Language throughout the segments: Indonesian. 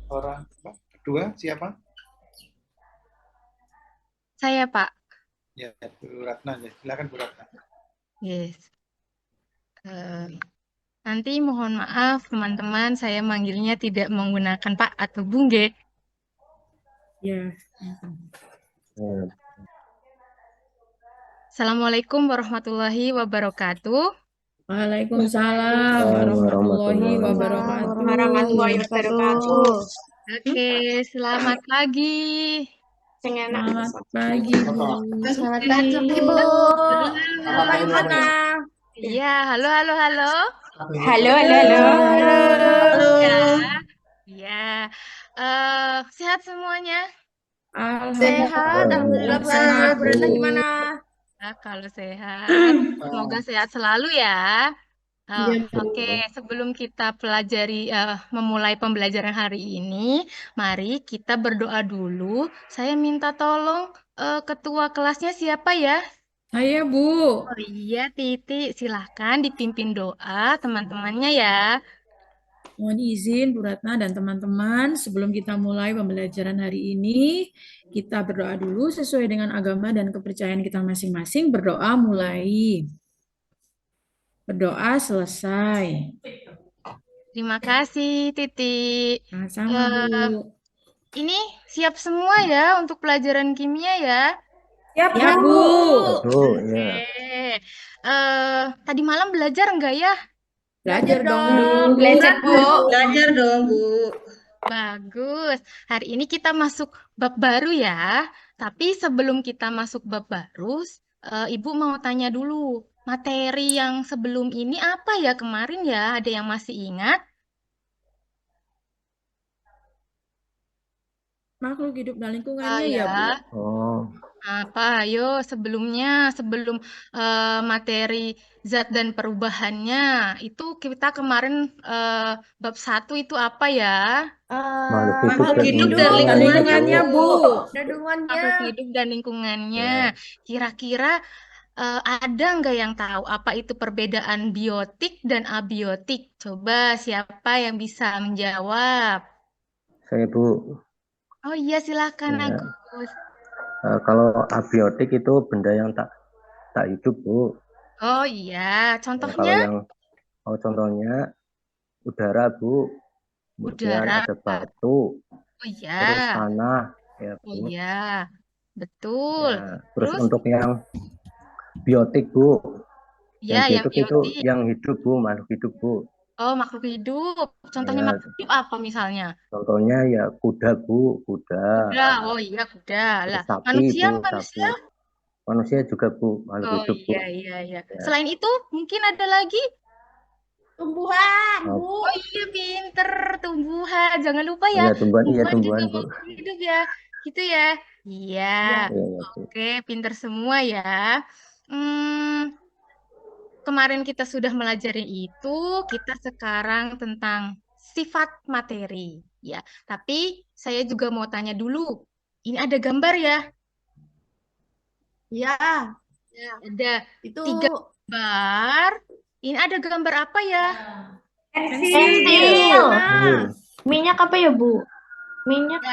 orang kedua siapa? Saya, Pak. Ya, Bu Ratna ya. Silakan Bu Ratna. Yes. Eh, nanti mohon maaf, teman-teman, saya manggilnya tidak menggunakan Pak atau Bung, Ge. Ya. Assalamualaikum warahmatullahi wabarakatuh. Waalaikumsalam warahmatullahi wabarakatuh. Warahmatullahi wabarakatuh. Oke, selamat pagi. Selamat pagi, Bu. Selamat pagi, Ibu. Selamat pagi, Ratna. Iya, halo, halo, halo. Halo, halo, halo. Ya, iya. Sehat semuanya? Sehat, alhamdulillah, Bu. Sehat, Bu Retna Bu. gimana? Nah, kalau sehat, semoga sehat selalu ya. Iya, Bu. Oke, sebelum kita memulai pembelajaran hari ini, mari kita berdoa dulu. Saya minta tolong ketua kelasnya siapa ya? Saya, Bu. Oh iya, Titi, silahkan dipimpin doa teman-temannya ya. Mohon izin, Bu Ratna dan teman-teman, sebelum kita mulai pembelajaran hari ini, kita berdoa dulu sesuai dengan agama dan kepercayaan kita masing-masing. Berdoa mulai. Berdoa selesai. Terima kasih, Titi. Sama-sama, Bu. Ini siap semua ya untuk pelajaran kimia ya? Siap, Ya, Bu. Oke. Tadi malam belajar enggak ya? Belajar dong, Bu. Belajar, Bu. Belajar dong, Bu. Bagus. Hari ini kita masuk bab baru ya. Tapi sebelum kita masuk bab baru, Ibu mau tanya dulu. Materi yang sebelum ini apa ya kemarin ya? Ada yang masih ingat? Makhluk hidup dan Ah lingkungannya ya. ya, Bu. Apa? Ayo sebelum materi zat dan perubahannya, itu kita kemarin bab 1 itu apa ya? Makhluk hidup dan lingkungannya, Bu. Makhluk hidup dan lingkungannya. Kira-kira ada nggak yang tahu apa itu perbedaan biotik dan abiotik? Coba siapa yang bisa menjawab? Saya Bu, Oh iya, silakan ya, Agus. kalau abiotik itu benda yang tak tak hidup Bu. Oh iya, Ya, contohnya kalau yang contohnya udara Bu, kemudian udara. ada batu, Oh iya, terus tanah, ya oh Bu. iya, betul. Ya, terus Terus untuk yang biotik Bu, ya yang yang biotik itu biotik. yang hidup Bu, makhluk hidup Bu. Oh, makhluk hidup. Contohnya Ya, makhluk hidup apa misalnya? contohnya ya kuda Bu, kuda, Kuda. Oh iya, kuda. Lah, terus sapi manusia, Bu, sapi. manusia. Manusia juga Bu, makhluk Oh hidup Bu. iya, iya, iya. Ya, Selain itu, mungkin ada lagi? Tumbuhan, oh, Bu. Oh iya, pinter. Tumbuhan. Jangan lupa ya, iya tumbuhan juga tumbuhan Bu. makhluk hidup ya. Gitu ya. Iya. Ya. Iya, ya, Bu. Oke, pinter semua ya. Hmm, Kemarin kita sudah melajari itu, kita sekarang tentang sifat materi. Ya, tapi saya juga mau tanya dulu. Ini ada gambar ya? Ya, Ya, ada itu 3 gambar. Ini ada gambar apa ya? pensil. Iya. Minyak apa ya, Bu? Minyak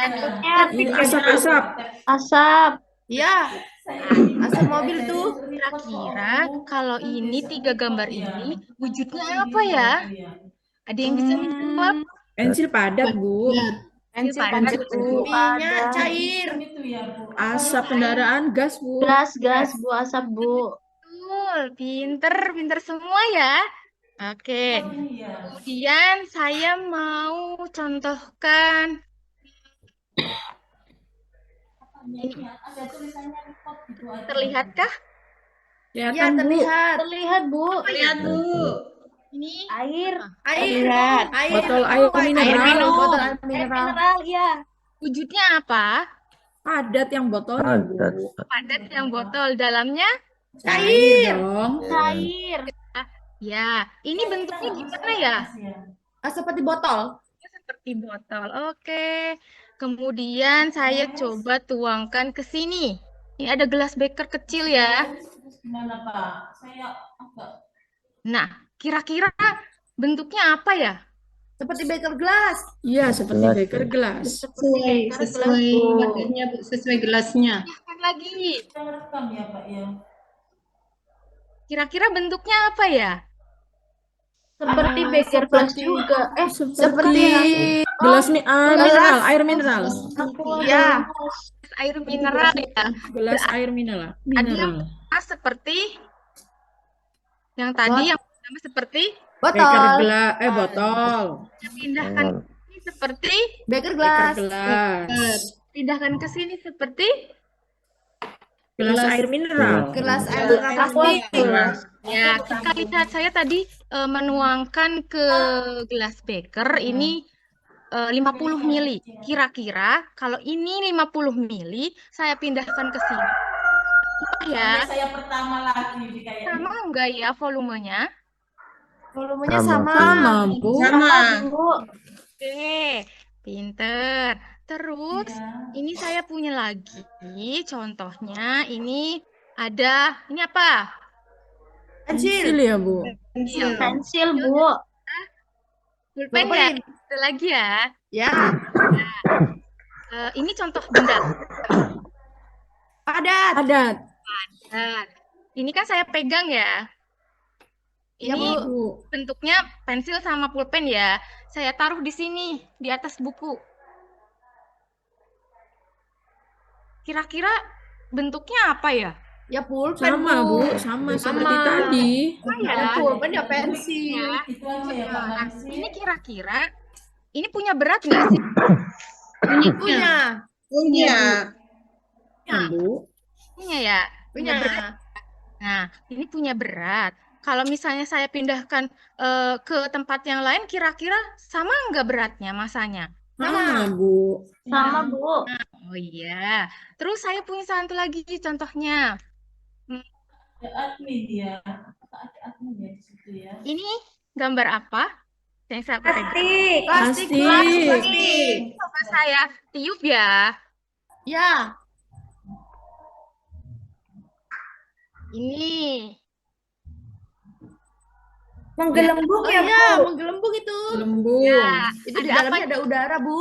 Ini asap-asap. asap. Ya, asap mobil tuh. Kira-kira kalau ini 3 gambar ini wujudnya apa ya? Ada yang bisa menjawab? Pensil padat, Bu. Pensil padat, padat, Bu. Bu. Minyak cair. Asap kendaraan gas, Bu. Gas, Bu, asap, Bu. Betul, pinter, pinter semua ya. Oke, kemudian saya mau contohkan ini. Terlihatkah? Ya, Kelihatan, Bu. terlihat. Terlihat, Bu. Ya, Bu. Ini Air. air. Botol air mineral. Botol air mineral, ya. Wujudnya apa? Padat yang botolnya, Bu. Padat. Padat yang botol dalamnya. Cair dong. Cair. Ya, ini bentuknya gimana ya? Seperti botol. Seperti botol. Oke. Kemudian saya coba tuangkan ke sini. Ini ada gelas beker kecil ya. Nah, kira-kira bentuknya apa ya? Seperti beker gelas. Iya, seperti Gelas, beker Bu. gelas. Sesuai wadahnya, Bu, sesuai gelasnya. Tambahkan lagi. Rekam ya, Pak ya. Kira-kira bentuknya apa ya? Seperti beker gelas juga. Seperti gelas mineral, air mineral. Iya. Air mineral ya. Gelas air mineral. Tadi yang pertama seperti yang tadi yang pertama seperti Beker Botol. gelas, botol. kita pindahkan ke sini seperti Beker Beker gelas. gelas. pindahkan ke sini seperti Gelas air mineral. Gelas air mineral plastik. ya kita lihat saya tadi menuangkan ke gelas beker ini 50 mili. Kira-kira kalau ini 50 mili saya pindahkan ke sini. Ya, Saya pertama lagi kayak sama enggak ya volumenya? Volumenya Sama, sama. Bu. Bu. Oke, pinter. Terus ini saya punya lagi contohnya ini ada ini apa? Pensil. Pensil ya, Bu. Pensil, Bu. Pulpen ya? Ada lagi ya. Ya. Ini contoh benda. Padat. Padat. Nah, ini kan saya pegang ya. Iya, Ini Bu. bentuknya pensil sama pulpen ya. Saya taruh di sini, di atas buku. Kira-kira bentuknya apa ya? Ya pulpen, Sama, Bu. Bu. Sama Sama. seperti tadi. Ya, Pulpen ya pensil. ya. Itu aja ya, Pak Nah, Hamsi. ini kira-kira ini punya berat nggak sih? Punya. Punya. Ya, Bu. Punya ya? Punya Punya. berat. Nah, ini punya berat. Kalau misalnya saya pindahkan ke tempat yang lain, kira-kira sama nggak beratnya, masanya? Sama, Bu. Sama, Bu. Oh iya. Terus saya punya satu lagi contohnya. Admin ya. Ada admin ya di situ ya. Ini gambar apa? Yang saya pegang. Plastik. Plastik. Coba saya tiup ya. Ya. Ini. Menggelembung Oh ya, iya, Bu. Menggelembung itu. Lembung. Ya, Itu di ada apa? dalamnya ada udara, Bu.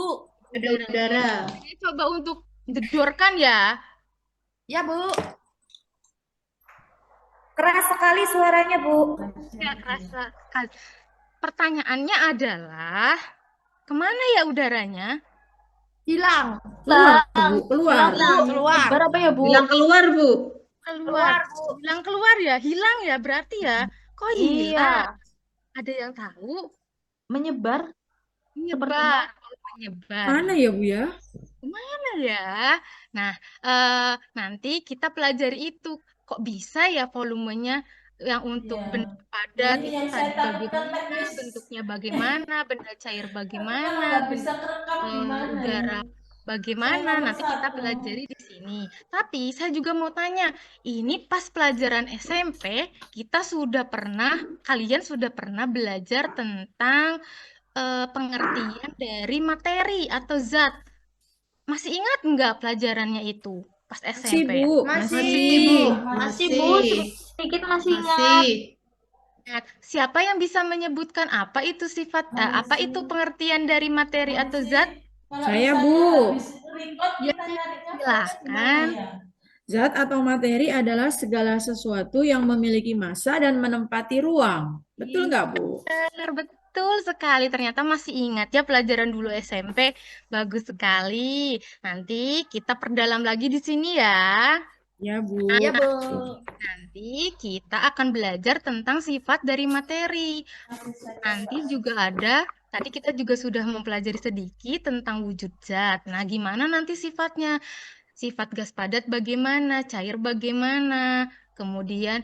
Ada udara. Saya coba untuk gedorkan ya. Ya, Bu. Keras sekali suaranya, Bu. Nggak kerasa sekali. Pertanyaannya adalah, kemana ya udaranya? Hilang. Keluar, Bu. Keluar. Keluar. Berapa ya, Bu? Bilang keluar, Bu. Keluar. Hilang keluar ya? Hilang ya berarti ya? Kok hilang? Iya. Ada yang tahu? Menyebar. Menyebar. Oh, menyebar. Mana ya, Bu ya? Mana ya? Nah, nanti kita pelajari itu. Kok bisa ya volumenya yang untuk Iya. benda padat Ini itu yang tadi saya takutkan, bagaimana, Miss. bentuknya bagaimana, benda cair bagaimana, Nggak bisa kerekam benda gimana udara ini? bagaimana. Saya nomor Nanti kita 1. pelajari di sini. Tapi saya juga mau tanya, ini pas pelajaran SMP kalian sudah pernah belajar tentang pengertian dari materi atau zat. Masih ingat nggak pelajarannya itu pas Masih, SMP? Bu. Masih. Masih, Bu. Sedikit masih ingat. Masih. Ingat. Siapa yang bisa menyebutkan apa itu apa itu pengertian dari materi atau zat? Saya, Bu. Ya, silakan. Zat atau materi adalah segala sesuatu yang memiliki massa dan menempati ruang. Betul nggak, Bu? Betul sekali. Ternyata masih ingat ya pelajaran dulu SMP. Bagus sekali. Nanti kita perdalam lagi di sini ya. Ya, Bu. Ya, Bu. Nanti kita akan belajar tentang sifat dari materi. Nanti juga ada, tadi kita juga sudah mempelajari sedikit tentang wujud zat. Nah, gimana nanti sifatnya? Sifat gas padat bagaimana, cair bagaimana, kemudian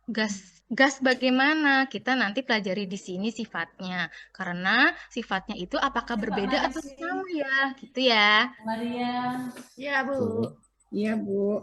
gas bagaimana, kita nanti pelajari di sini sifatnya. Karena sifatnya itu apakah berbeda atau sama ya, gitu ya. Maria. Ya, Bu. Iya, Bu.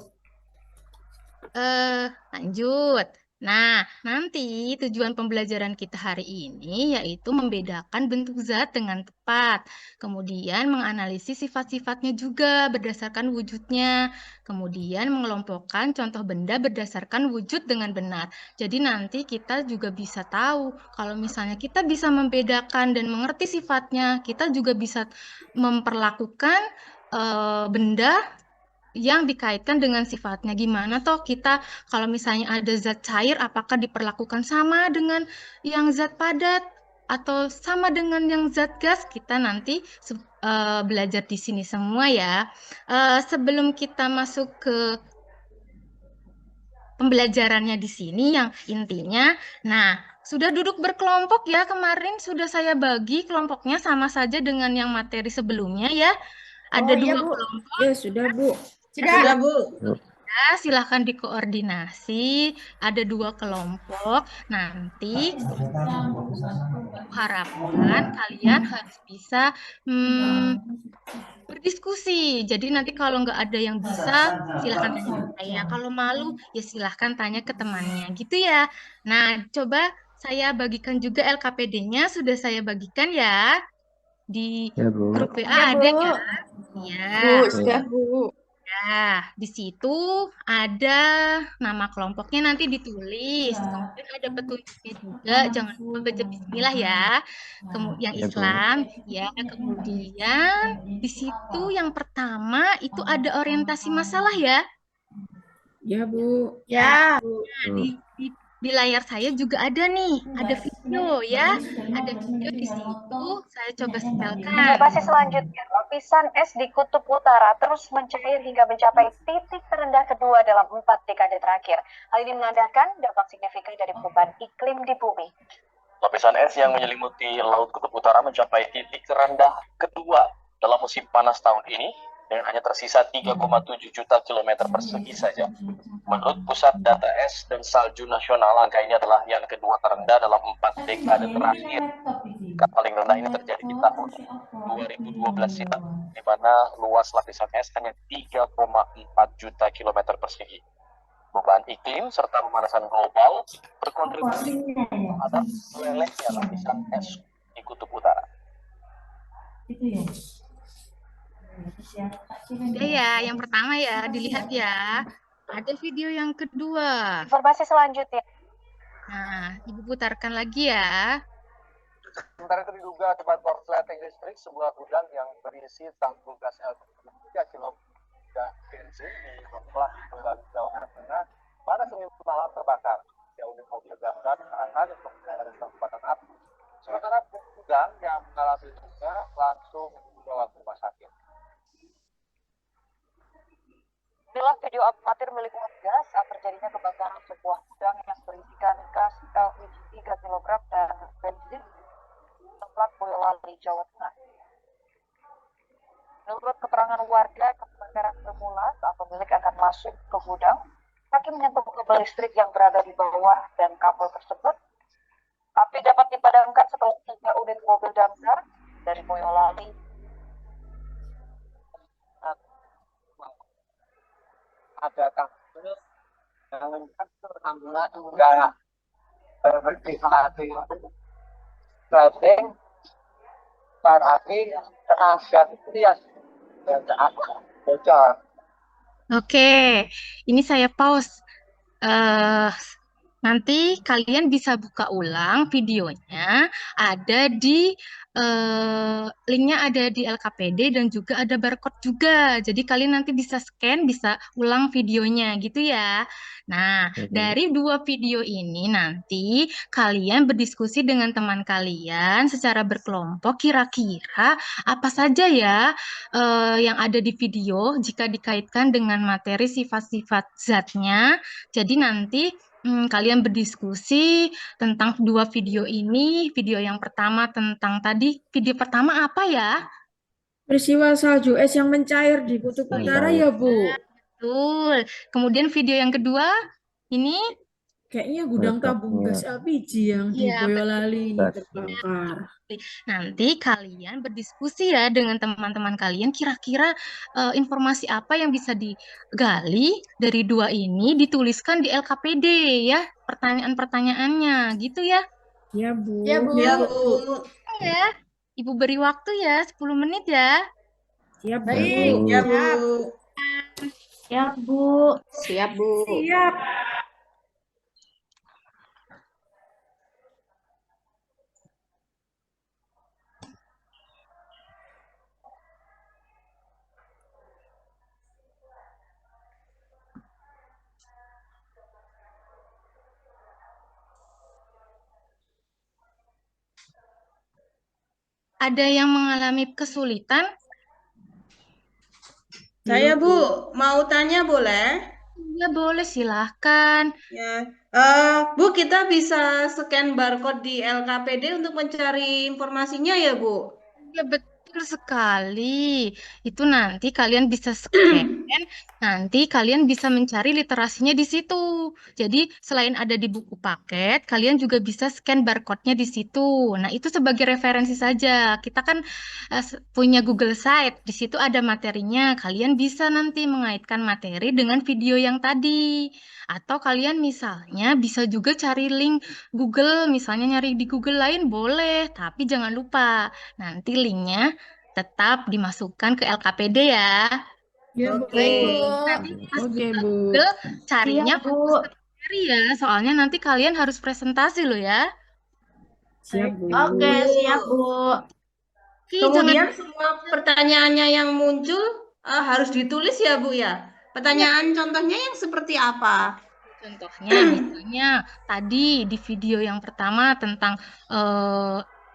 Lanjut. Nah, nanti tujuan pembelajaran kita hari ini yaitu membedakan bentuk zat dengan tepat, kemudian menganalisis sifat-sifatnya juga berdasarkan wujudnya, kemudian mengelompokkan contoh benda berdasarkan wujud dengan benar. Jadi nanti kita juga bisa tahu kalau misalnya kita bisa membedakan dan mengerti sifatnya, kita juga bisa memperlakukan benda yang dikaitkan dengan sifatnya. Gimana toh kita kalau misalnya ada zat cair, apakah diperlakukan sama dengan yang zat padat atau sama dengan yang zat gas? Kita nanti belajar di sini semua ya. Sebelum kita masuk ke pembelajarannya di sini yang intinya, nah sudah duduk berkelompok ya, kemarin sudah saya bagi kelompoknya sama saja dengan yang materi sebelumnya ya. Ada Oh iya, dua Bu. kelompok. Ya, sudah, Bu. Sudah. Bu. Ya, silahkan dikoordinasi. Ada dua kelompok. Nanti harapkan kalian harus bisa berdiskusi. Jadi nanti kalau nggak ada yang bisa, silahkan tanya ke saya. Kalau malu, ya silahkan tanya ke temannya. Gitu ya. Nah, coba saya bagikan juga LKPD-nya. Sudah saya bagikan ya. Di Ya, Bu. grup WA Ya, ada Bu. ya. Ya. Bu, sudah, Bu. Nah, di situ ada nama kelompoknya nanti ditulis. Kemudian ada petunjuknya juga. Jangan lupa baca bismillah ya. Yang Ya, Bu. Islam, ya. Kemudian di situ yang pertama itu ada orientasi masalah ya. Ya, Bu. Ya. Nah, di layar saya juga ada nih, ada video ya. Ada video di situ. Saya coba setelkan. Informasi selanjutnya, lapisan es di kutub utara terus mencair hingga mencapai titik terendah kedua dalam 4 dekade terakhir. Hal ini menandakan dampak signifikan dari perubahan iklim di bumi. Lapisan es yang menyelimuti Laut Kutub Utara mencapai titik terendah kedua dalam musim panas tahun ini dengan hanya tersisa 3,7 juta kilometer persegi saja. Menurut Pusat Data Es dan Salju Nasional, angka ini adalah yang kedua terendah dalam 4 dekade terakhir. Angka paling rendah ini terjadi di tahun 2012 silam, di mana luas lapisan es hanya 3,4 juta kilometer persegi. Perubahan iklim serta pemanasan global berkontribusi terhadap melelehnya lapisan es di Kutub Utara. Udah ya, yang pertama ya, dilihat ya. Ada video yang kedua. Informasi selanjutnya. Nah, Ibu putarkan lagi ya. Sementara itu diduga akibat korsleting listrik sebuah gudang yang berisi tabung gas LPG 3 kg bensin di Kepulauan Bali, Jawa Tengah pada Senin malam terbakar. Ya, unit mobil damkar akan untuk menghadapi kecepatan api. Sementara gudang yang mengalami luka langsung dibawa ke rumah sakit. Inilah video amatir milik warga saat terjadinya kebakaran sebuah gudang yang berisikan gas LPG 3 kg dan bensin Templak Boyolali, Jawa Tengah. Menurut keterangan warga, kebakaran bermula saat pemilik akan masuk ke gudang. Kaki menyentuh kabel listrik yang berada di bawah dan kabel tersebut. Api dapat dipadamkan setelah 3 unit mobil damkar dari Boyolali Ada kabel yang alhamdulillah enggak berarti setting berarti tenaga dia bocor. Oke, ini saya pause. Nanti kalian bisa buka ulang videonya. Ada di linknya ada di LKPD dan juga ada barcode juga. Jadi kalian nanti bisa scan, bisa ulang videonya gitu ya. Nah, dari dua video ini nanti kalian berdiskusi dengan teman kalian secara berkelompok. Kira-kira apa saja ya yang ada di video jika dikaitkan dengan materi sifat-sifat zatnya. Jadi nanti kalian berdiskusi tentang dua video ini. Video yang pertama tentang tadi, video pertama apa ya? Peristiwa salju es yang mencair di kutub utara ya, Bu. Betul. Kemudian video yang kedua, ini Kayaknya gudang tabung gas Meledaknya. LPG yang di Iya, betul. Boyolali ini Gas. terbakar. Nanti kalian berdiskusi ya dengan teman-teman kalian, kira-kira informasi apa yang bisa digali dari dua ini dituliskan di LKPD ya, pertanyaan-pertanyaannya gitu ya. Ya, Bu. Ya, Bu. Ya, Bu. Ya, Ibu beri waktu ya 10 menit ya. Siap, Bu. Baik. Ya, Siap. Bu. Ya, Bu. Siap, Bu. Siap. Ada yang mengalami kesulitan? Saya, Bu, mau tanya boleh? Ya boleh, silahkan. Ya. Bu, kita bisa scan barcode di LKPD untuk mencari informasinya ya, Bu? Ya betul sekali. Itu nanti kalian bisa scan, nanti kalian bisa mencari literasinya di situ. Jadi selain ada di buku paket, kalian juga bisa scan barcode-nya di situ. Nah, itu sebagai referensi saja. Kita kan punya Google Site, di situ ada materinya. Kalian bisa nanti mengaitkan materi dengan video yang tadi. Atau kalian misalnya bisa juga cari link Google, misalnya nyari di Google lain boleh, tapi jangan lupa nanti linknya tetap dimasukkan ke LKPD ya. Ya, Bu. Oke. Nanti pas Oke, buka Bu. Google carinya Siap, Bu. fokus ke materi ya, soalnya nanti kalian harus presentasi loh ya. Siap, Bu. Oke, siap, Bu. Oke, Kemudian jangan semua pertanyaannya yang muncul harus ditulis ya, Bu ya? Pertanyaan contohnya yang seperti apa? contohnya, misalnya tadi di video yang pertama tentang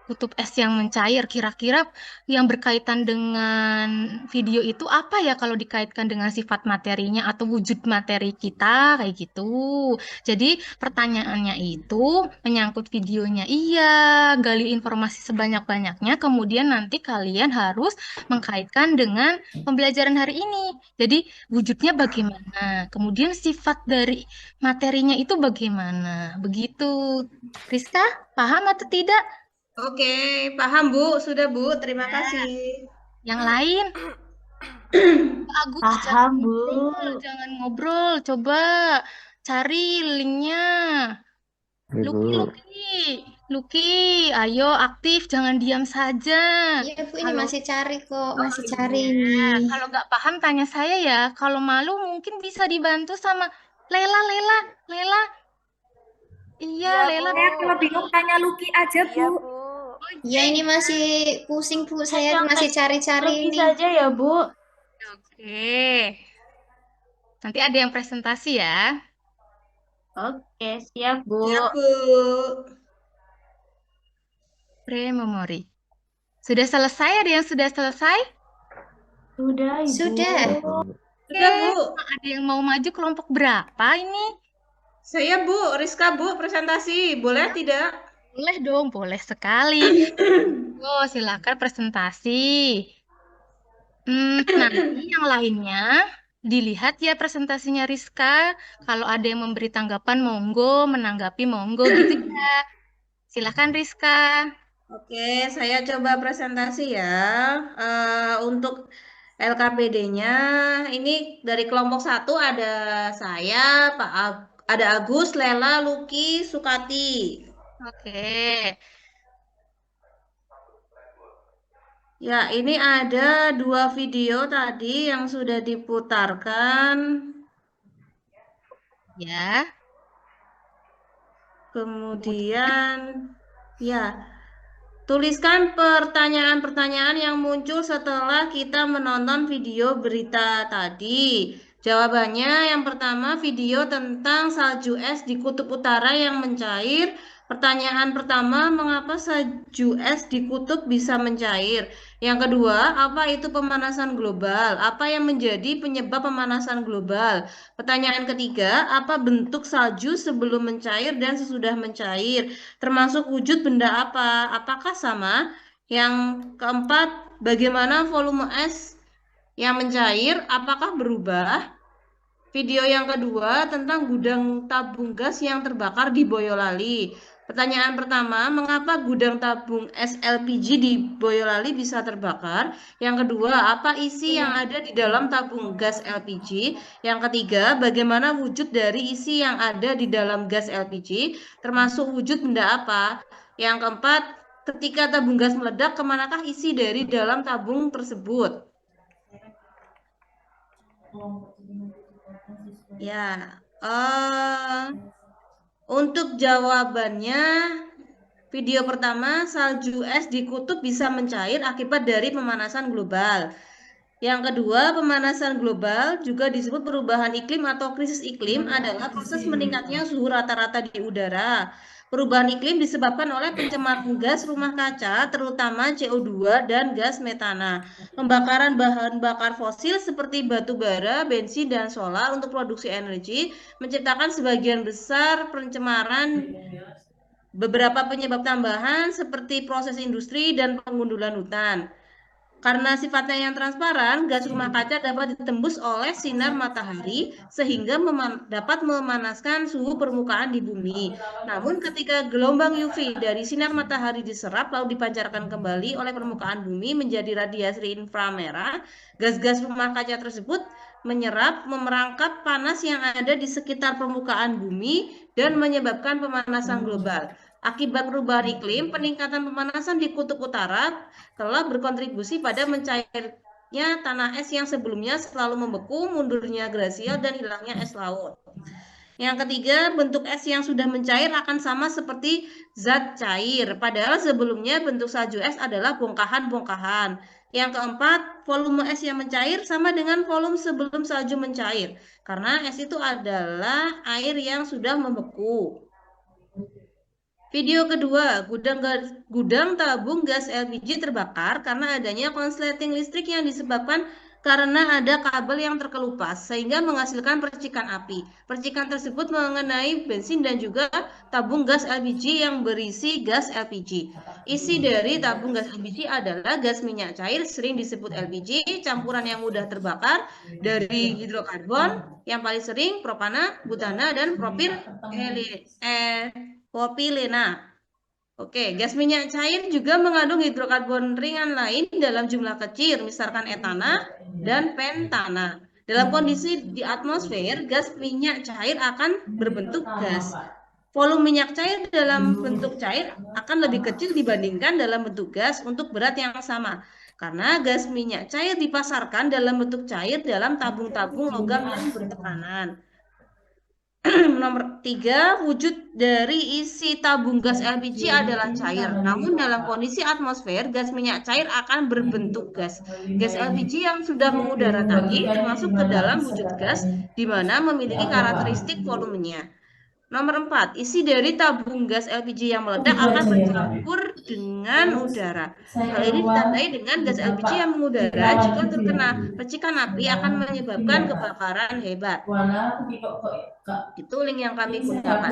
kutub es yang mencair, kira-kira yang berkaitan dengan video itu apa ya kalau dikaitkan dengan sifat materinya atau wujud materi kita, kayak gitu. Jadi pertanyaannya itu menyangkut videonya, iya, gali informasi sebanyak-banyaknya, kemudian nanti kalian harus mengkaitkan dengan pembelajaran hari ini. Jadi wujudnya bagaimana, kemudian sifat dari materinya itu bagaimana? Begitu. Rizka, paham atau tidak? Oke, paham Bu. Sudah Bu, terima kasih. Yang lain? Agus, Paham, Bu. jangan ngobrol. Coba cari linknya. Luki, Ibu. Luki, ayo aktif, jangan diam saja. Iya, Bu, ini Kalau- masih cari kok, masih iya. cari ini. Kalau nggak paham tanya saya ya. Kalau malu mungkin bisa dibantu sama Lela. Iya, Lela. Saya kalau bingung tanya Luki aja, Bu. Ya, ini masih pusing, Bu. Saya Yang masih cari-cari Luki ini. saja ya, Bu. Oke. Nanti ada yang presentasi ya. Oke, siap, Bu. Siap Bu. Pre-memori. Sudah selesai? Ada yang sudah selesai? Sudah, Ibu. Sudah. Sudah Bu. Ada yang mau maju kelompok berapa ini? Saya Bu, Rizka Bu, presentasi. Boleh tidak? Boleh dong, boleh sekali. Oh, silakan presentasi. Nanti yang lainnya dilihat ya presentasinya Rizka. Kalau ada yang memberi tanggapan, monggo, menanggapi, monggo gitu ya. Silakan Rizka. Oke, saya coba presentasi ya. Untuk LKPD-nya, ini dari kelompok 1 ada saya, ada Agus, Lela, Luki, Sukati. Oke. Ya, ini ada 2 video tadi yang sudah diputarkan. Ya. Kemudian, ya, tuliskan pertanyaan-pertanyaan yang muncul setelah kita menonton video berita tadi. Jawabannya yang pertama, video tentang salju es di kutub utara yang mencair. Pertanyaan pertama, mengapa salju es di kutub bisa mencair? Yang kedua, apa itu pemanasan global? Apa yang menjadi penyebab pemanasan global? Pertanyaan ketiga, apa bentuk salju sebelum mencair dan sesudah mencair? Termasuk wujud benda apa? Apakah sama? Yang keempat, bagaimana volume es yang mencair? Apakah berubah? Video yang kedua tentang gudang tabung gas yang terbakar di Boyolali. Pertanyaan pertama, mengapa gudang tabung SLPG di Boyolali bisa terbakar? Yang kedua, apa isi yang ada di dalam tabung gas LPG? Yang ketiga, bagaimana wujud dari isi yang ada di dalam gas LPG, termasuk wujud benda apa? Yang keempat, ketika tabung gas meledak, kemanakah isi dari dalam tabung tersebut? Ya, untuk jawabannya, video pertama, salju es di kutub bisa mencair akibat dari pemanasan global. Yang kedua, pemanasan global juga disebut perubahan iklim atau krisis iklim adalah proses meningkatnya suhu rata-rata di udara. Perubahan iklim disebabkan oleh pencemaran gas rumah kaca, terutama CO2 dan gas metana. Pembakaran bahan bakar fosil seperti batu bara, bensin, dan solar untuk produksi energi menciptakan sebagian besar pencemaran. Beberapa penyebab tambahan seperti proses industri dan pengundulan hutan. Karena sifatnya yang transparan, gas rumah kaca dapat ditembus oleh sinar matahari sehingga dapat memanaskan suhu permukaan di bumi. Namun ketika gelombang UV dari sinar matahari diserap lalu dipancarkan kembali oleh permukaan bumi menjadi radiasi inframerah, gas-gas rumah kaca tersebut menyerap, memerangkap panas yang ada di sekitar permukaan bumi dan menyebabkan pemanasan global. Akibat perubahan iklim, peningkatan pemanasan di kutub utara telah berkontribusi pada mencairnya tanah es yang sebelumnya selalu membeku, mundurnya glasial, dan hilangnya es laut. Yang ketiga, bentuk es yang sudah mencair akan sama seperti zat cair, padahal sebelumnya bentuk salju es adalah bongkahan-bongkahan. Yang keempat, volume es yang mencair sama dengan volume sebelum salju mencair, karena es itu adalah air yang sudah membeku. Video kedua, gudang tabung gas LPG terbakar karena adanya konsleting listrik yang disebabkan karena ada kabel yang terkelupas sehingga menghasilkan percikan api. Percikan tersebut mengenai bensin dan juga tabung gas LPG yang berisi gas LPG. Isi dari tabung gas LPG adalah gas minyak cair, sering disebut LPG, campuran yang mudah terbakar dari hidrokarbon, yang paling sering propana, butana, dan propilena. Oke, gas minyak cair juga mengandung hidrokarbon ringan lain dalam jumlah kecil, misalkan etana dan pentana. Dalam kondisi di atmosfer, gas minyak cair akan berbentuk gas. Volume minyak cair dalam bentuk cair akan lebih kecil dibandingkan dalam bentuk gas untuk berat yang sama. Karena gas minyak cair dipasarkan dalam bentuk cair dalam tabung-tabung logam yang bertekanan. Nomor 3, wujud dari isi tabung gas LPG adalah cair. Namun dalam kondisi atmosfer, gas minyak cair akan berbentuk gas. Gas LPG yang sudah mengudara tadi termasuk ke dalam wujud gas, di mana memiliki karakteristik volumenya. Nomor 4, isi dari tabung gas LPG yang meledak akan bercampur dengan udara. Hal ini ditandai dengan gas LPG yang mengudara jika terkena percikan api akan menyebabkan kebakaran hebat. Itu link yang kami gunakan.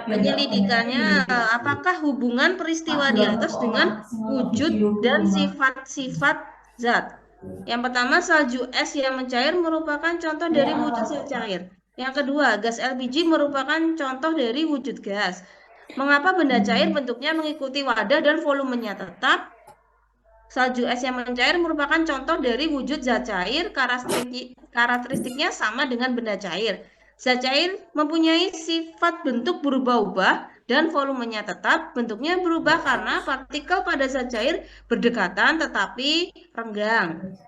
Penyelidikannya, apakah hubungan peristiwa di atas dengan wujud dan sifat-sifat zat? Yang pertama, salju es yang mencair merupakan contoh dari wujud zat cair. Yang kedua, gas LPG merupakan contoh dari wujud gas. Mengapa benda cair bentuknya mengikuti wadah dan volumenya tetap? Salju es yang mencair merupakan contoh dari wujud zat cair, karakteristiknya sama dengan benda cair. Zat cair mempunyai sifat bentuk berubah-ubah dan volumenya tetap, bentuknya berubah karena partikel pada zat cair berdekatan tetapi renggang.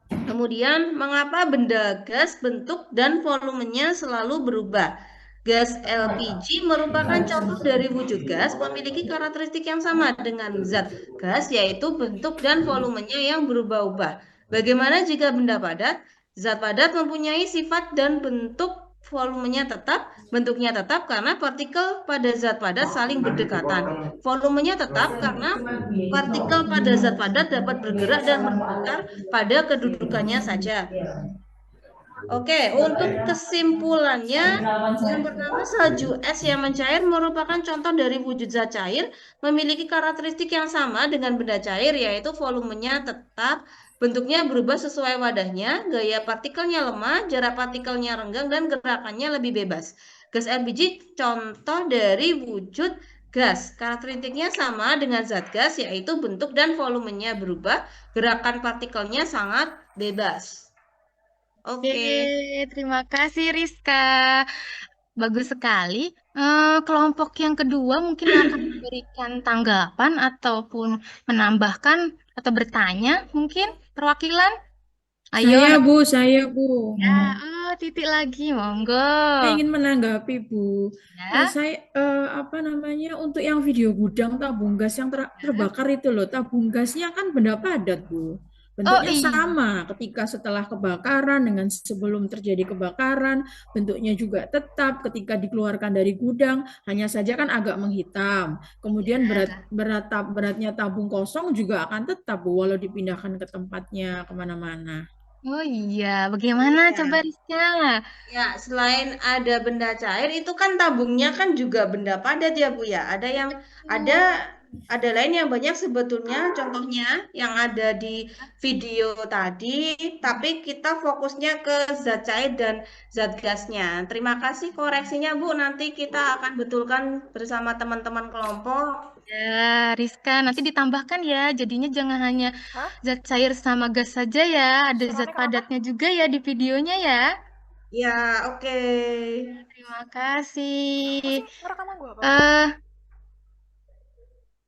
Kemudian, mengapa benda gas bentuk dan volumenya selalu berubah? Gas LPG merupakan contoh dari wujud gas, memiliki karakteristik yang sama dengan zat gas, yaitu bentuk dan volumenya yang berubah-ubah. Bagaimana jika benda padat? Zat padat mempunyai sifat dan bentuk volumenya tetap, bentuknya tetap karena partikel pada zat padat saling berdekatan. Volumenya tetap karena partikel pada zat padat dapat bergerak dan berputar pada kedudukannya saja. Oke, untuk kesimpulannya, yang pertama, salju es yang mencair merupakan contoh dari wujud zat cair, memiliki karakteristik yang sama dengan benda cair, yaitu volumenya tetap, Bentuknya berubah sesuai wadahnya, gaya partikelnya lemah, jarak partikelnya renggang, dan gerakannya lebih bebas. Gas LPG contoh dari wujud gas. Karakteristiknya sama dengan zat gas, yaitu bentuk dan volumenya berubah, gerakan partikelnya sangat bebas. Oke. Terima kasih Rizka. Bagus sekali. Kelompok yang kedua mungkin akan memberikan tanggapan ataupun menambahkan atau bertanya mungkin perwakilan. Ayo. Saya, Bu. Ya, Titik lagi, monggo. Saya ingin menanggapi, Bu. Ya. Apa namanya, untuk yang video gudang tabung gas yang terbakar itu loh, tabung gasnya kan benda padat, Bu. Bentuknya iya. sama ketika setelah kebakaran dengan sebelum terjadi kebakaran, bentuknya juga tetap ketika dikeluarkan dari gudang, hanya saja kan agak menghitam. Kemudian beratnya tabung kosong juga akan tetap, Bu, walau dipindahkan ke tempatnya kemana-mana. Oh iya, bagaimana coba Rizka? Ya, selain ada benda cair, itu kan tabungnya kan juga benda padat ya Bu ya. Ada lain yang banyak sebetulnya, contohnya yang ada di video tadi, tapi kita fokusnya ke zat cair dan zat gasnya. Terima kasih koreksinya Bu, nanti kita akan betulkan bersama teman-teman kelompok. Ya, Rizka, nanti ditambahkan ya, jadinya jangan hanya zat cair sama gas saja ya, ada zat padatnya juga ya di videonya ya. Ya, oke. Terima kasih.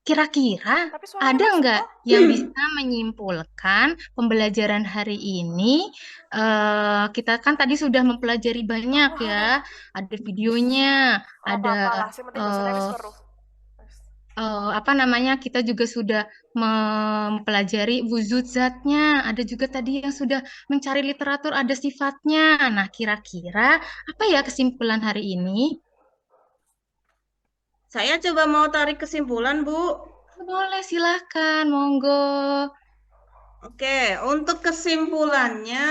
Kira-kira ada nggak yang bisa menyimpulkan pembelajaran hari ini? Kita kan tadi sudah mempelajari banyak ya, ada videonya, ada apa namanya, kita juga sudah mempelajari wujud zatnya, ada juga tadi yang sudah mencari literatur, ada sifatnya. Nah, kira-kira apa ya kesimpulan hari ini? Saya coba mau tarik kesimpulan, Bu. Boleh, silahkan, monggo. Oke, untuk kesimpulannya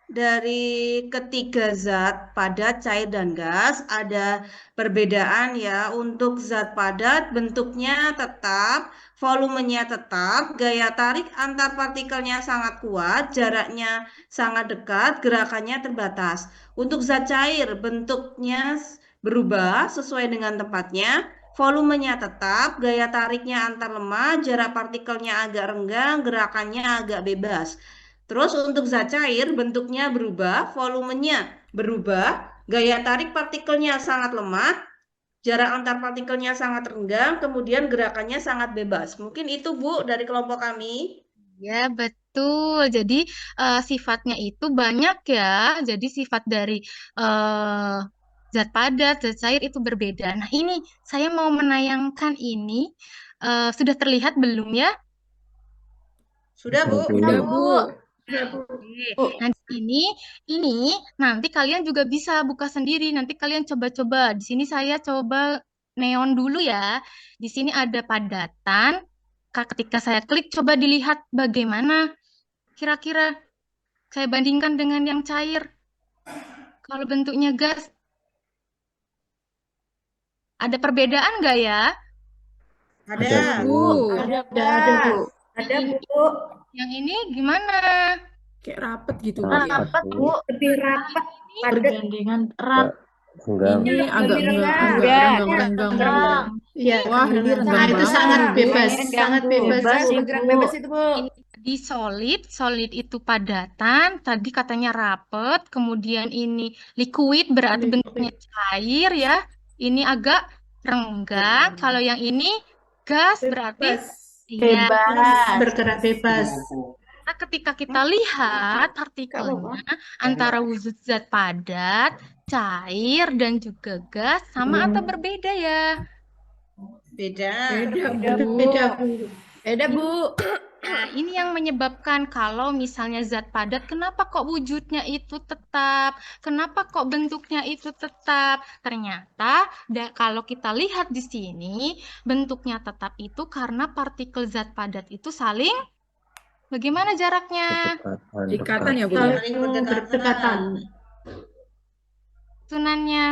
dari ketiga zat padat, cair, dan gas ada perbedaan ya. Untuk zat padat bentuknya tetap, volumenya tetap, gaya tarik antar partikelnya sangat kuat, jaraknya sangat dekat, gerakannya terbatas. Untuk zat cair bentuknya berubah sesuai dengan tempatnya, volumenya tetap, gaya tariknya antar lemah, jarak partikelnya agak renggang, gerakannya agak bebas. Terus untuk zat cair bentuknya berubah, volumenya berubah, gaya tarik partikelnya sangat lemah, jarak antar partikelnya sangat renggang, kemudian gerakannya sangat bebas. Mungkin itu Bu dari kelompok kami. Ya, betul. Jadi sifatnya itu banyak ya. Jadi sifat dari zat padat, zat cair itu berbeda. Nah, ini saya mau menayangkan ini. Sudah terlihat belum ya? Sudah, Bu. Sudah, Bu. Oke. Nah, ini nanti kalian juga bisa buka sendiri. Nanti kalian coba-coba. Di sini saya coba neon dulu ya. Di sini ada padatan. Ketika saya klik, coba dilihat bagaimana kira-kira saya bandingkan dengan yang cair. Kalau bentuknya gas, ada perbedaan nggak ya? Ada, Bu. Ada, Bu. Ada, Bu. Yang ini gimana? Kayak rapet gitu, Bu. Rapat, Bu. Lebih rapat. Bergandengan erat. Enggak. Ini agak renggang. Iya. Wah, ini renggang Nah, itu banget. sangat bebas, sangat bebas. Bergerak bebas itu, Bu. Ini di solid itu padatan, tadi katanya rapet, kemudian ini liquid berarti bentuknya cair ya. Ini agak renggang, kalau yang ini gas berarti iya. Bergerak bebas. Nah, ketika kita lihat partikelnya antara wujud zat padat, cair, dan juga gas, sama atau berbeda ya? beda. Beda, Bu. Nah, ini yang menyebabkan kalau misalnya zat padat, kenapa kok wujudnya itu tetap? Kenapa kok bentuknya itu tetap? Ternyata kalau kita lihat di sini, bentuknya tetap itu karena partikel zat padat itu saling bagaimana jaraknya? Dekatan ya, Bu. Saling berdekatan. Susunannya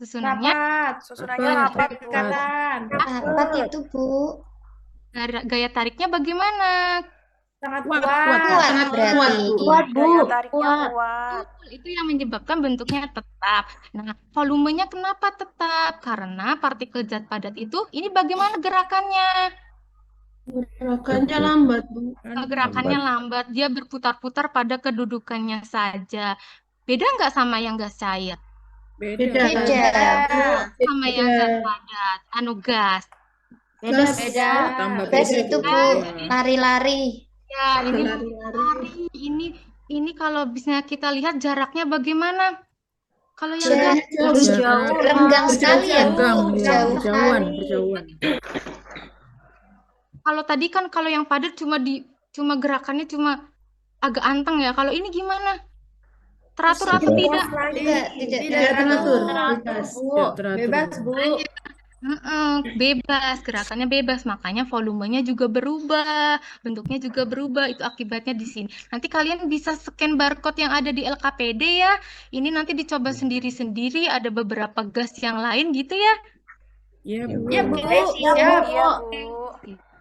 Susunannya rapat, dekatan. Rapat itu, Bu. Gaya tariknya bagaimana? Sangat Kuat, kuat. Kuat Sangat berarti. kuat, Bu. Kuat, Bu. Daya tariknya Kuat. kuat. Betul, itu yang menyebabkan bentuknya tetap. Nah, volumenya kenapa tetap? Karena partikel zat padat itu, ini bagaimana gerakannya? Gerakannya lambat, Bu. Gerakannya lambat, dia berputar-putar pada kedudukannya saja. Beda nggak sama yang gas cair? Beda. Beda. Sama yang zat padat, gas. Beda. Tambah Gas beda, itu, Bu. Bu, lari-lari. Ya, ini Lari-lari. ini kalau bisa kita lihat jaraknya bagaimana? Kalau yang Jarak gas Jauh. renggang sekali ya, Bu. Renggang, ya. Jauh Berjauhan, sekali. berjauhan. kalau tadi kan kalau yang padat cuma gerakannya cuma agak anteng ya. Kalau ini gimana? Teratur atau tidak? Tidak teratur. Bebas, Bu. Tidak teratur. Bebas, Bu. Bebas, gerakannya bebas, makanya volumenya juga berubah, bentuknya juga berubah, itu akibatnya di sini. Nanti kalian bisa scan barcode yang ada di LKPD ya. Ini nanti dicoba sendiri-sendiri, ada beberapa gas yang lain gitu ya. Iya, Bu. Ya, Bu. Iya, Siap. Bu.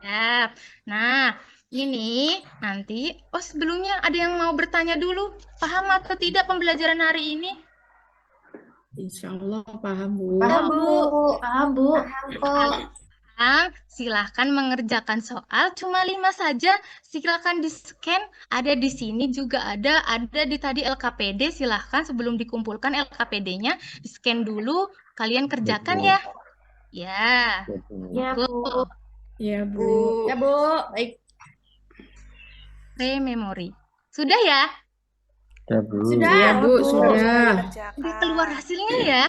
Siap. Nah, ini nanti, sebelumnya ada yang mau bertanya dulu, paham atau tidak pembelajaran hari ini? Insya Allah paham, Bu. Paham, Bu. Paham, Bu. Kok. Silahkan mengerjakan soal, cuma 5 saja. Silahkan di-scan, ada di sini juga ada di tadi LKPD. Silahkan sebelum dikumpulkan LKPD-nya, di-scan dulu, kalian kerjakan ya. Ya, Ya, Bu. Iya, Bu. Ya, Bu. Baik. memori. Sudah ya? Ya, Bu. Sudah. Iya, Bu, sudah. Dikerjakan. Udah keluar hasilnya ya?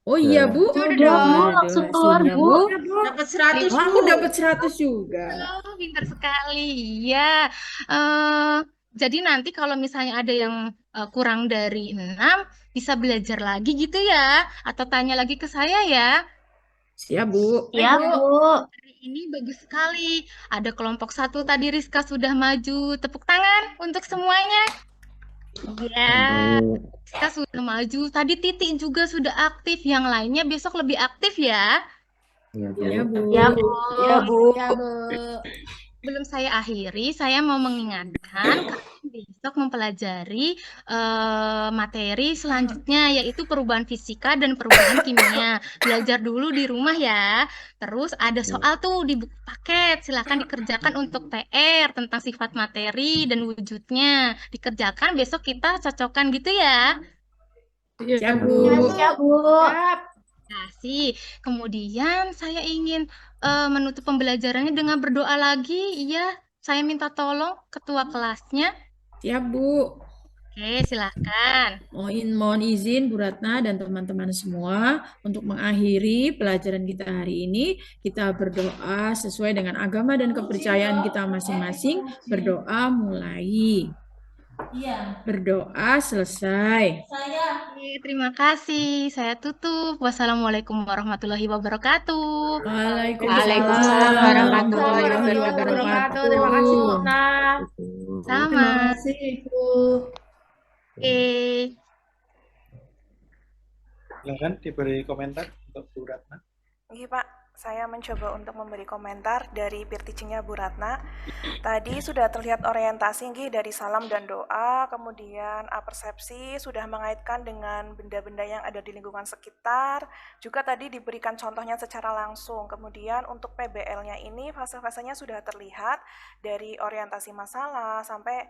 Oh iya, Bu. Sudah, Bu. Langsung keluar, hasilnya, Bu. Dapat 100, Wah, Bu. aku dapat 100 juga. Oh, pintar sekali. Iya. Jadi nanti kalau misalnya ada yang kurang dari 6, bisa belajar lagi gitu ya? Atau tanya lagi ke saya ya? Siap, Bu. Ya, Bu. Hari ini bagus sekali. Ada kelompok 1 tadi Rizka sudah maju. Tepuk tangan untuk semuanya. Ya, Bu. Rizka sudah maju. Tadi Titik juga sudah aktif. Yang lainnya besok lebih aktif ya. Iya, Bu. Iya, Bu. Ya, Bu. Ya, Bu. Ya, Bu. Sebelum saya akhiri, saya mau mengingatkan kalian besok mempelajari materi selanjutnya, yaitu perubahan fisika dan perubahan kimia. Belajar dulu di rumah ya. Terus ada soal tuh di buku paket, silahkan dikerjakan untuk PR tentang sifat materi dan wujudnya. Dikerjakan, besok kita cocokkan gitu ya. Siap, Bu. Ya, Bu. Kasih. Kemudian saya ingin menutup pembelajarannya dengan berdoa lagi. Iya, saya minta tolong ketua kelasnya. Siap, Bu. Oke, silahkan. Mohon izin Bu Ratna dan teman-teman semua untuk mengakhiri pelajaran kita hari ini. Kita berdoa sesuai dengan agama dan kepercayaan kita masing-masing. Berdoa mulai. Berdoa selesai. Oke, terima kasih. Saya tutup. Wassalamualaikum warahmatullahi wabarakatuh. Waalaikumsalam warahmatullahi wabarakatuh. Terima kasih, Bu. Nah. Sama. kasih, Bu. Oke. Silakan diberi komentar untuk Bu Ratna. Iya, Pak. Saya mencoba untuk memberi komentar dari peer teaching-nya Bu Ratna. Tadi sudah terlihat orientasi dari salam dan doa, kemudian persepsi sudah mengaitkan dengan benda-benda yang ada di lingkungan sekitar, juga tadi diberikan contohnya secara langsung. Kemudian untuk PBL-nya ini fase-fasenya sudah terlihat dari orientasi masalah sampai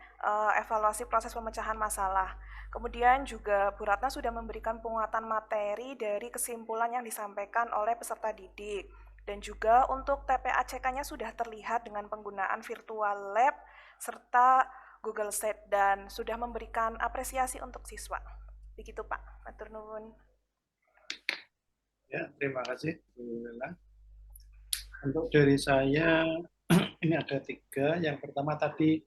evaluasi proses pemecahan masalah. Kemudian juga Bu Ratna sudah memberikan penguatan materi dari kesimpulan yang disampaikan oleh peserta didik. Dan juga untuk TPACK-nya sudah terlihat dengan penggunaan virtual lab serta Google Sheet dan sudah memberikan apresiasi untuk siswa. Begitu, Pak. Matur nuwun. Ya, terima kasih Bu Lela. Untuk dari saya ini ada 3. Yang pertama tadi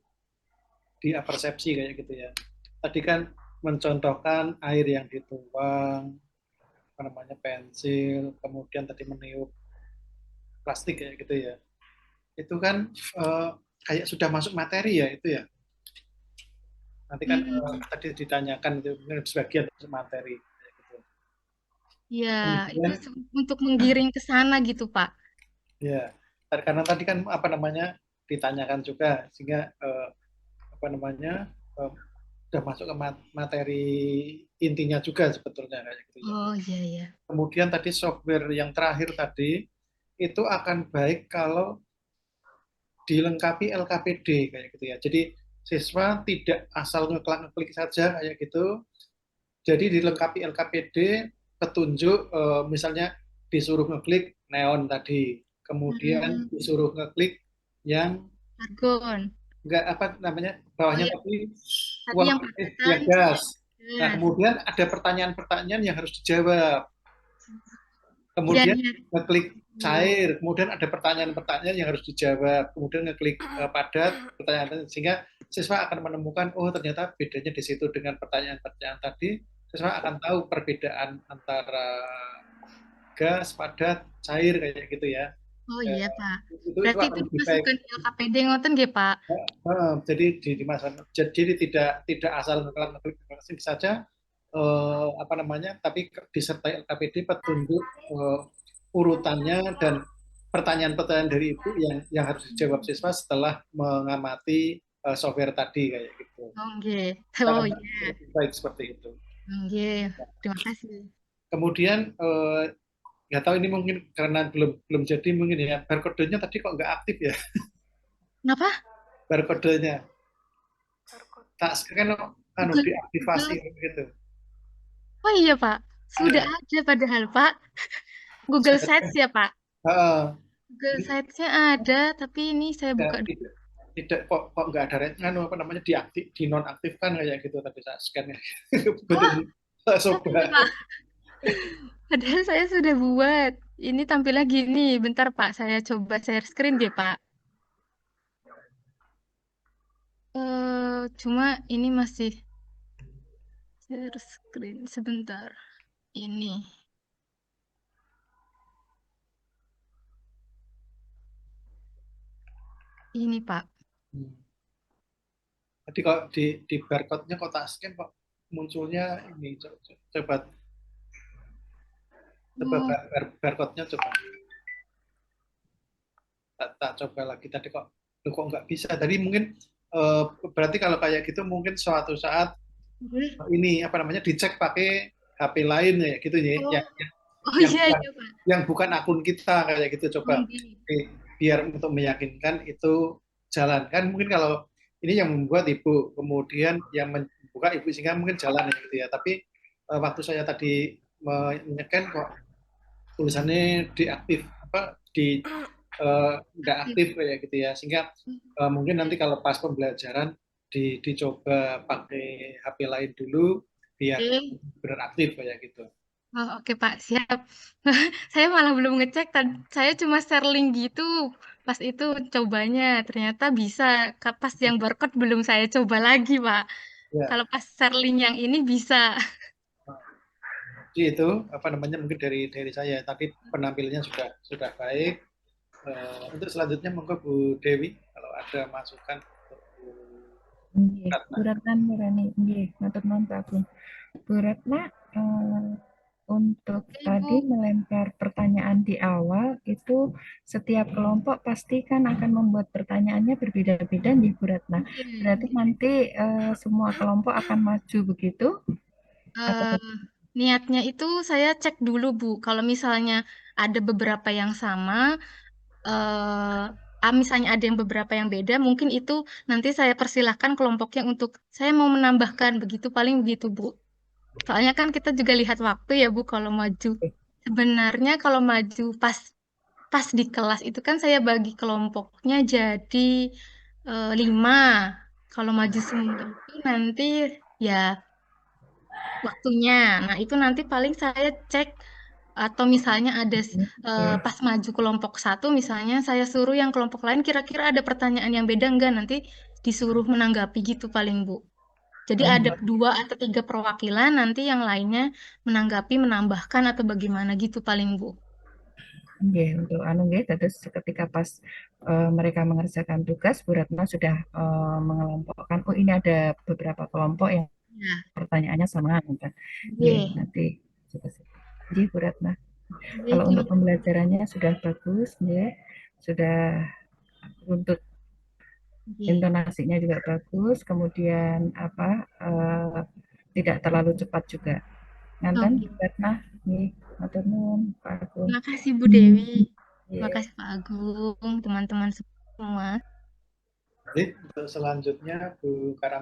di persepsi kayak gitu ya. Tadi kan mencontohkan air yang dituang, pensil, kemudian tadi meniup plastik kayak gitu ya. Itu kan kayak sudah masuk materi ya itu ya. Nanti kan tadi ditanyakan itu sebagian materi kayak gitu. Ya, itu untuk menggiring ke sana gitu, Pak. Ya, karena tadi kan apa namanya ditanyakan juga sehingga apa namanya sudah masuk ke materi intinya juga sebetulnya kayak gitu ya. Oh iya ya. Kemudian tadi software yang terakhir tadi itu akan baik kalau dilengkapi LKPD kayak gitu ya. Jadi siswa tidak asal ngeklik saja kayak gitu. Jadi dilengkapi LKPD, petunjuk misalnya disuruh ngeklik neon tadi, kemudian disuruh ngeklik yang Argon. enggak apa namanya bawahnya tadi Tadi yang yang gas. Nah, kemudian ada pertanyaan-pertanyaan yang harus dijawab. Kemudian ngeklik cair, kemudian ada pertanyaan-pertanyaan yang harus dijawab, kemudian ngeklik padat, pertanyaan sehingga siswa akan menemukan oh ternyata bedanya di situ dengan pertanyaan-pertanyaan tadi, siswa akan tahu perbedaan antara gas, padat, cair kayak gitu ya. Oh iya Pak. Berarti itu dimasukkan LKPD ngoten nggih Pak? Jadi jadi tidak asal ngeklik saja apa namanya, tapi disertai LKPD petunjuk urutannya dan pertanyaan-pertanyaan dari ibu yang harus dijawab siswa setelah mengamati software tadi kayak gitu. Oh iya. Baik seperti itu. Terima kasih. Kemudian nggak tahu ini mungkin karena belum jadi mungkin ya barcode-nya tadi kok nggak aktif ya? Kenapa? Barcode-nya. Tak kan diaktifasi gitu. Oh iya Pak, sudah ada padahal Pak. Google Sites ya Pak? Google Sites-nya ada, tapi ini saya buka dulu. Tidak kok nggak ada apa namanya dinonaktifkan kayak gitu tadi saya scan-nya. Padahal saya sudah buat. Ini tampilnya gini. Bentar Pak, saya coba share screen deh Pak. Cuma ini masih share screen sebentar. Ini. Ini Pak. Tadi kok di barcode-nya kok tak scan kok munculnya ini coba barcode-nya coba. Tak coba lagi tadi kok nggak bisa. Tadi mungkin berarti kalau kayak gitu mungkin suatu saat ini apa namanya dicek pakai HP lain ya gitu ya. Yang bukan akun kita kayak gitu coba. Biar untuk meyakinkan itu jalan kan mungkin kalau ini yang membuat ibu kemudian yang membuka ibu sehingga mungkin jalan gitu ya tapi waktu saya tadi menyekan kok tulisannya diaktif apa nggak aktif kayak gitu ya sehingga mungkin nanti kalau pas pembelajaran dicoba pakai HP lain dulu biar benar aktif kayak gitu. Oh, oke Pak, siap. Saya malah belum ngecek, saya cuma share link gitu. Pas itu cobanya, ternyata bisa. Pas yang barcode belum saya coba lagi, Pak. Ya. Kalau pas share link yang ini bisa. Jadi itu apa namanya mungkin dari saya. Tadi penampilannya sudah baik. Untuk selanjutnya monggo Bu Dewi kalau ada masukan. Bu Ratna Nurani, matur nuwun Pak Agung. Bu Ratna, untuk tadi melempar pertanyaan di awal itu setiap kelompok pasti kan akan membuat pertanyaannya berbeda-beda nih Bu Ratna. Berarti nanti semua kelompok akan maju begitu? Niatnya itu saya cek dulu Bu. Kalau misalnya ada beberapa yang sama, misalnya ada yang beberapa yang beda, mungkin itu nanti saya persilahkan kelompoknya untuk saya mau menambahkan begitu paling begitu Bu. Soalnya kan kita juga lihat waktu ya Bu kalau maju. Sebenarnya kalau maju pas di kelas itu kan saya bagi kelompoknya jadi 5. Kalau maju semua itu nanti ya waktunya. Nah itu nanti paling saya cek atau misalnya ada pas maju kelompok 1 misalnya saya suruh yang kelompok lain kira-kira ada pertanyaan yang beda enggak nanti disuruh menanggapi gitu paling Bu. Jadi ada 2 atau 3 perwakilan, nanti yang lainnya menanggapi, menambahkan atau bagaimana gitu paling Bu. Oke, untuk terus ketika pas mereka mengerjakan tugas, Bu Ratna sudah mengelompokkan, oh ini ada beberapa kelompok yang pertanyaannya sama. Nanti jadi Bu Ratna. Kalau untuk pembelajarannya sudah bagus, sudah untuk intonasinya juga bagus, kemudian tidak terlalu cepat juga. Nganten Ratna nih, matur nuwun Pak Agung. Terima kasih Bu Dewi. Terima Iya. kasih Pak Agung, teman-teman semua. Baik, untuk selanjutnya Bu Karam.